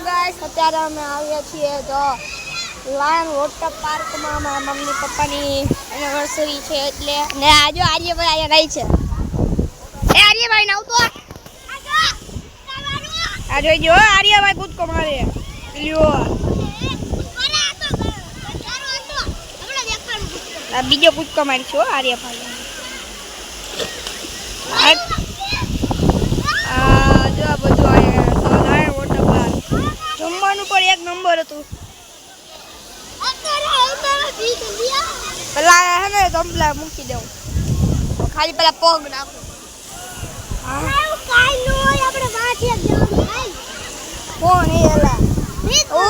guys અત્યારે અમે આવ્યા છીએ તો લાયન વોટર પાર્કમાં મારા મમ્મી પપ્પાની એનિવર્સરી છે એટલે ને આજો આર્યભાઈ અહીંયા રહી છે એ આર્યભાઈ નાવ તો આ જોઈજો આર્યભાઈ કૂદકો મારે લ્યો આ બીજો કૂદકો મારીશું આર્યભાઈ જો આ બધું લાયન વોટર પાર્ક જમવાનું પણ એક નંબર હતું પેલા હે ને તંબલા મૂકી દઉં ખાલી પેલા પગ નાખો કોણ એ એલા ઓ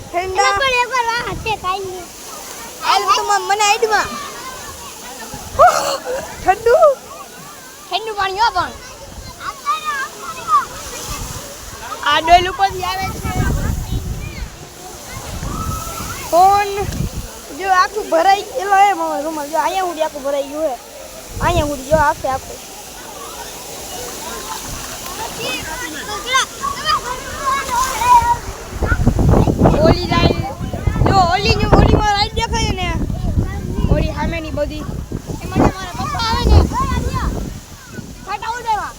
ઠંડા પણ એકવાર વાહ હતે કાઈ નહીં આલ તો મને આઈડમાં ઠંડુ પાણી હો પણ આ ડોલ ઉપરથી આવે છે ફોન જો આખું ભરાઈ ગયેલો હે મારો રૂમાલ જો અહીંયા સુધી આખું ભરાઈ ગયું હે અહીંયા સુધી જો આખે આખું ઓલી લાઈન જો ઓલીમાં લાઈટ દેખાય ને ઓલી સામેની બધી એમાં મારા પપ્પા આવે ને ફાટા ઉડેવા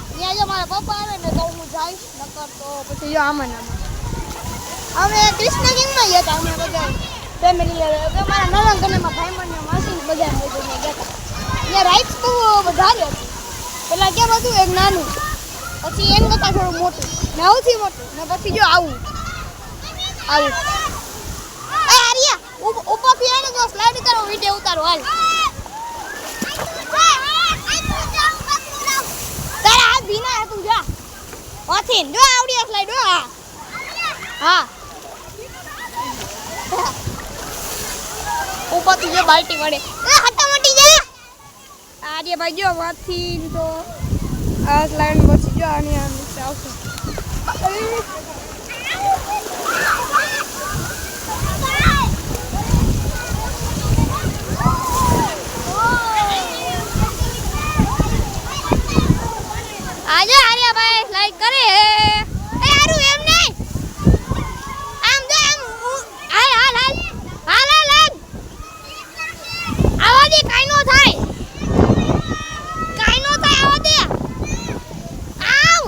ત્યાં જો મારા પપ્પા આવે ને તો હું જઈશ નકર તો પછી જો આમાં અમે કૃષ્ણ કિંગમાં ગયા હતા અમે બધા ફેમિલી મારા નાના ઘરમાં ભાઈબંધ માસી બધા મળીને ગયા હતા ત્યાં રાઈટ્સ બહુ વધારે હતી પેલા કેમ હતું એક નાનું પછી એમ કરતાં થોડું મોટું ને સૌથી મોટું ને પછી જો આવું એ આર્યા ઉપરથી આને જો સ્લાઇડ કરો વિડિયો ઉતારો હાલ તારા હાથ ભીના હે તું જા ઓથીન જો આવડી સ્લાઇડ હો હા ઉપરથી જો બાલ્ટી પડે હટા મોટી જા આર્ય ભાઈ જો વાથી તો આ સ્લાઇડ પછી જો આની આમ નીચે આવશે આજો આર્યભાઈ લાઈક કરે એ આરુ એમ નહીં આમ દે આમ હાલ આવા દે કાઈ નો થાય આવા દે આવ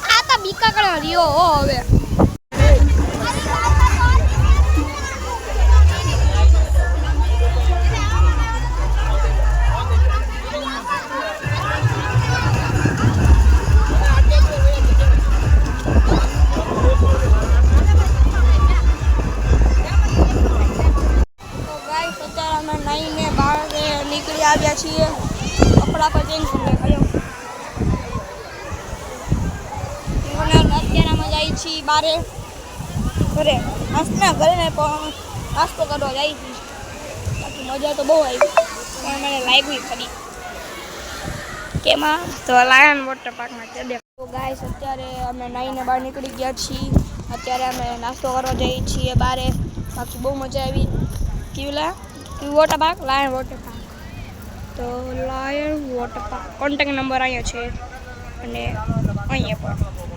આ તો બીકા કળો રહ્યો હો હવે નીકળી આવ્યા છીએ કપડા પર ચેન્જ કરી અત્યારે અમે જઈએ છીએ બારે ઘરે ઘરે ને પણ નાસ્તો કરવા જઈએ છીએ બાકી મજા તો બહુ આવી પણ મને લાગ્યું ખરી કેમાં તો લાયન વોટર પાર્કમાં તે દેખો ગાઈસ અત્યારે અમે નાઈને બહાર નીકળી ગયા છીએ અત્યારે અમે નાસ્તો કરવા જઈએ છીએ બારે બાકી બહુ મજા આવી કેવલા water park lion water park તો lion water park contact number અહીંયા છે અને અહીંયા પણ